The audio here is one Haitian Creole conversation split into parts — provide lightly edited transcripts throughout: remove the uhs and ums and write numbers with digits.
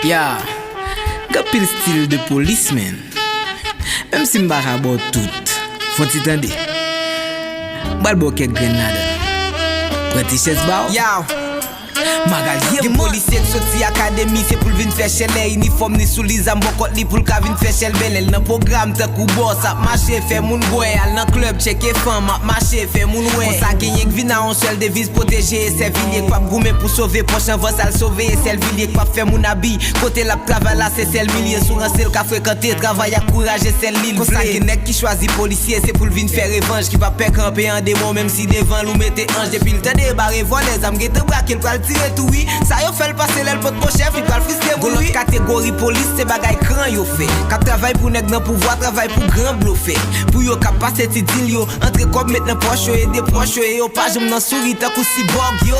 Ya, gapil style de police men. Même si m'bara bo tout, faut t'entendre. Balbo ke grenade. Prêt chest ba? Yow, Magali gen policier qui sorti académie, c'est pour vin faire chelè uniforme ni sous les ambokot li pour ka vin faire chel belel nan programme ta kou boss ap marché fait moun boy al nan club checker femme ap marché fait moun ouais. On sa gagné que vin en seul devise protéger ses villiers pas goumer pour sauver prochain va sal sauver celle villier pas faire moun habit côté la travail là c'est celle milieu sur un seul ka fréquenter travail à courage celle l'île. Comme ça gen nèg qui choisit policier c'est pour vin faire revanche qui va pas camper en démon même si devant nous mettez ange depuis le temps débarrer voler les âmes gete braquer le pral tirer tout oui. Ça yo fait le passer l'aile pot mon chef, il pral frister pour lui. Catégorie police, c'est bagay cran yo fait. Kap travail pour nèg nan pouvoir, travail pour grand bluffé. Pour yo kap passer ti deal yo, entre comme mettre nan poche yo et des proches yo pas j'm nan souris ta kou si bog yo.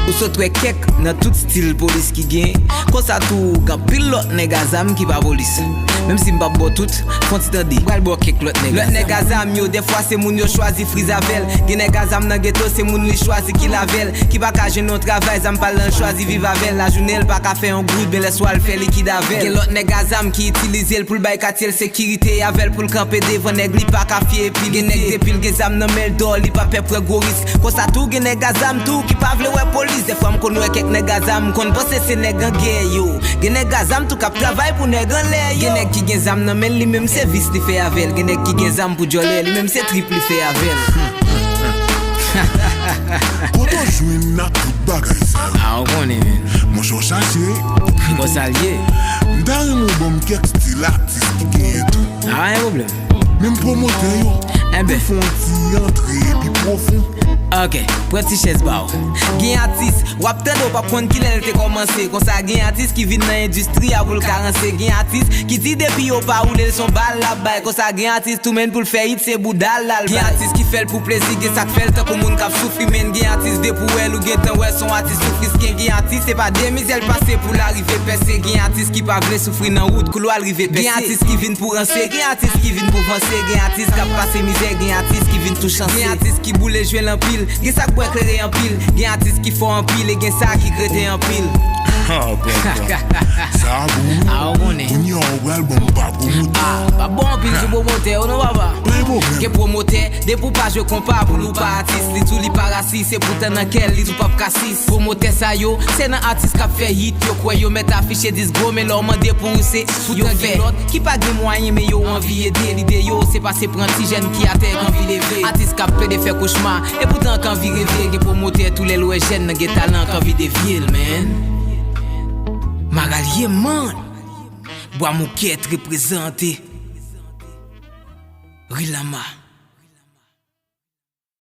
Ou so twe kek nan tout style police qui gagne. Comme ça tout gan pilote nèg azam qui pa police. Même si m'pa bo tout, font ti tande. Pral bo kek l'autre nèg azam yo des fois c'est moun yo choisi frizavel. Gen nèg azam nan ghetto c'est moun li choisi qui lavel. Qui pa ka jeune au travail, zam pa lan choisi vivre avec la journée elle pa ka faire un good ben le soir le fait liquide avec. Gen l'autre nèg azam qui utilise le pour le bay quartier sécurité avec pour le camper devant nèg li pa ka fier puis gen nèg depuis le gazam nan mel dor li pa pe prend gros risque. Comme ça tout gen nèg azam tout qui pa vle ouais police. Des fois m'konn ouais kek nèg azam kon pense c'est nèg en guerre yo. Gen nèg azam tout k'ap travail pour nèg en l'air yo. Gen nèg qui gen zam nan men li même service li fait avec. Gen nèg qui gen zam pour jolé li même c'est triple li fait avec. Koto jwen na tout bagay sa. Ah, on connaît men. Mon chou chache. Ko salye. Ndare mon bom kek style artiste qui gagne tout. Ah, un problème. Même promoteur yo. Eh ben. Font ti entrer puis profond. Ok, prêt chest ba. Gen artiste, wap tande ou pa prendre qui l'elle te commencé. Comme ça gen artiste qui vient dans l'industrie à pour le carencer. Gen artiste qui dit depuis ou pas rouler son bal la balle. Comme ça gen artiste tout men pour le faire hit c'est boudal la. Gen artiste qui fait pour plaisir, gen ça fait le temps comme moun k'ap souffri men. Gen artiste de pour elle ou gen temps ouais son artiste souffri. Gen artiste c'est pas des misères passé pour l'arriver percé. Gen artiste qui pas vle souffrir dans route couloir arriver percé. Gen artiste qui vient pour rancer, gen artiste qui vient pour avancer. Gen artiste qui a passé misère, gen artiste qui vient tout chancer. Gen artiste qui boule jouer l'empile. Gen ça quoi éclairer en pile, gen artiste qui font en pile et gen ça qui crête en pile. Ah bon. Ça bon. Ah, on connaît. On y a un album pas promoteur. Ah, pas bon pile je promoteur, non papa. Gen promoteur, des pour pas je compare pour nous pas artiste, li tout li pas raciste, c'est pourtant dans quel li tout pas cassis. Promoteur ça yo, c'est nan artiste qui fait hit, yo quoi yo met affiché 10 gros mais leur mandé pour c'est yo fait l'autre qui pas de moyen mais yo envie aider l'idée yo c'est passer prendre ti jeune qui a terre envie lever. Artiste qui peut de faire cauchemar et pourtant quand vie rêver, gen promoteur tous les lois jeunes gen talent quand vie de ville man. Magali man. Bois mouquette représenté Rilama.